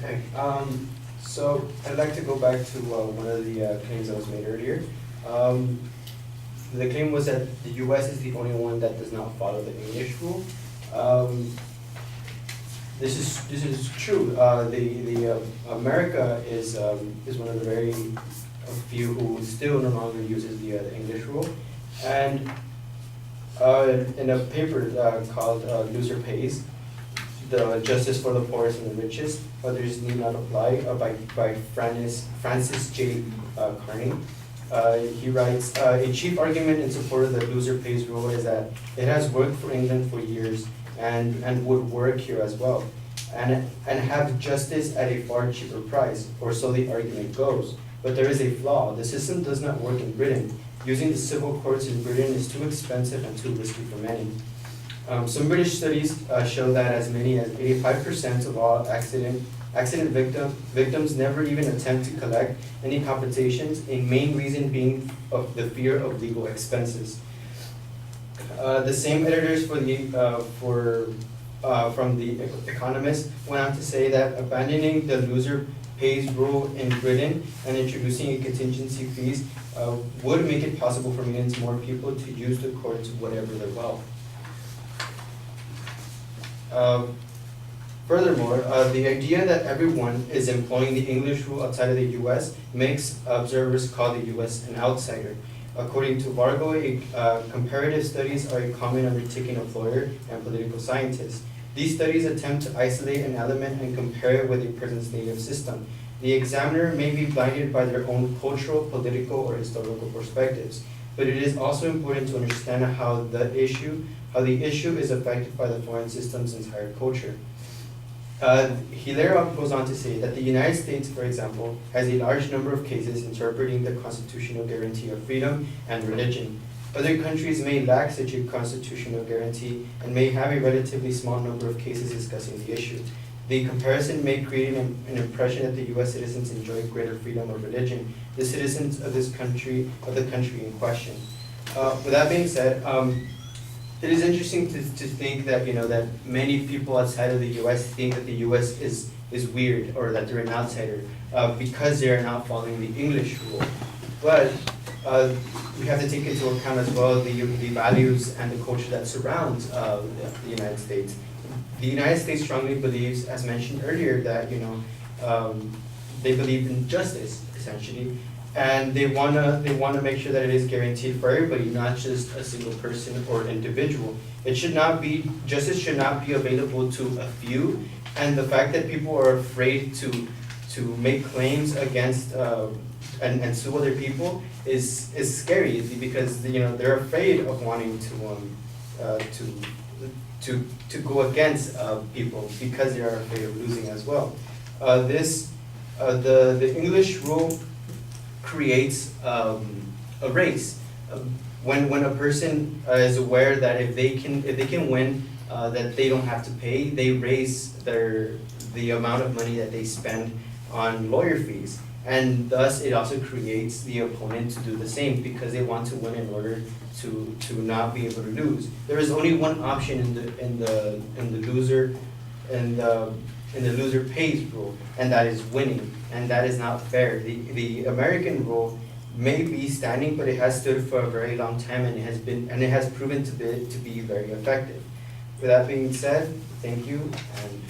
Okay, so I'd like to go back to one of the claims that was made earlier. Um, the claim was that the US is the only one that does not follow the English rule. Um, this is true. America is one of the very few who still no longer uses the English rule, and in a paper called "Loser Pays," the Justice for the Poorest and the Richest, Others Need Not Apply, by Francis J. Carney. He writes, a chief argument in support of the loser pays rule is that it has worked for England for years and would work here as well, and have justice at a far cheaper price, or so the argument goes. But there is a flaw. The system does not work in Britain. Using the civil courts in Britain is too expensive and too risky for many. Some British studies show that as many as 85% of all accident victims never even attempt to collect any compensations, a main reason being of the fear of legal expenses. The same editors from The Economist went on to say that abandoning the loser pays rule in Britain and introducing a contingency fees would make it possible for millions more people to use the courts whatever their wealth. Furthermore, the idea that everyone is employing the English rule outside of the US makes observers call the US an outsider. According to Vargo, comparative studies are a common undertaking of lawyers and political scientists. These studies attempt to isolate an element and compare it with a person's native system. The examiner may be blinded by their own cultural, political, or historical perspectives, but it is also important to understand how the issue is affected by the foreign system's entire culture. Hilera goes on to say that the United States, for example, has a large number of cases interpreting the constitutional guarantee of freedom and religion. Other countries may lack such a constitutional guarantee and may have a relatively small number of cases discussing the issue. The comparison may create an impression that the US citizens enjoy greater freedom of religion, the citizens of the country in question. With that being said, it is interesting to think that that many people outside of the U.S. think that the U.S. is weird, or that they're an outsider because they are not following the English rule. But we have to take into account as well the values and the culture that surrounds the United States. The United States strongly believes, as mentioned earlier, that they believe in justice essentially. And they wanna make sure that it is guaranteed for everybody, not just a single person or individual. Justice should not be available to a few, and the fact that people are afraid to make claims against and sue other people is scary, because they're afraid of wanting to go against people because they are afraid of losing as well. The English rule creates a race. When a person is aware that if they can win, that they don't have to pay, they raise the amount of money that they spend on lawyer fees, and thus it also creates the opponent to do the same, because they want to win in order to not be able to lose. There is only one option in the loser pays rule, and that is winning, and that is not fair. The American rule may be standing, but it has stood for a very long time, and it has proven to be very effective. With that being said, thank you, and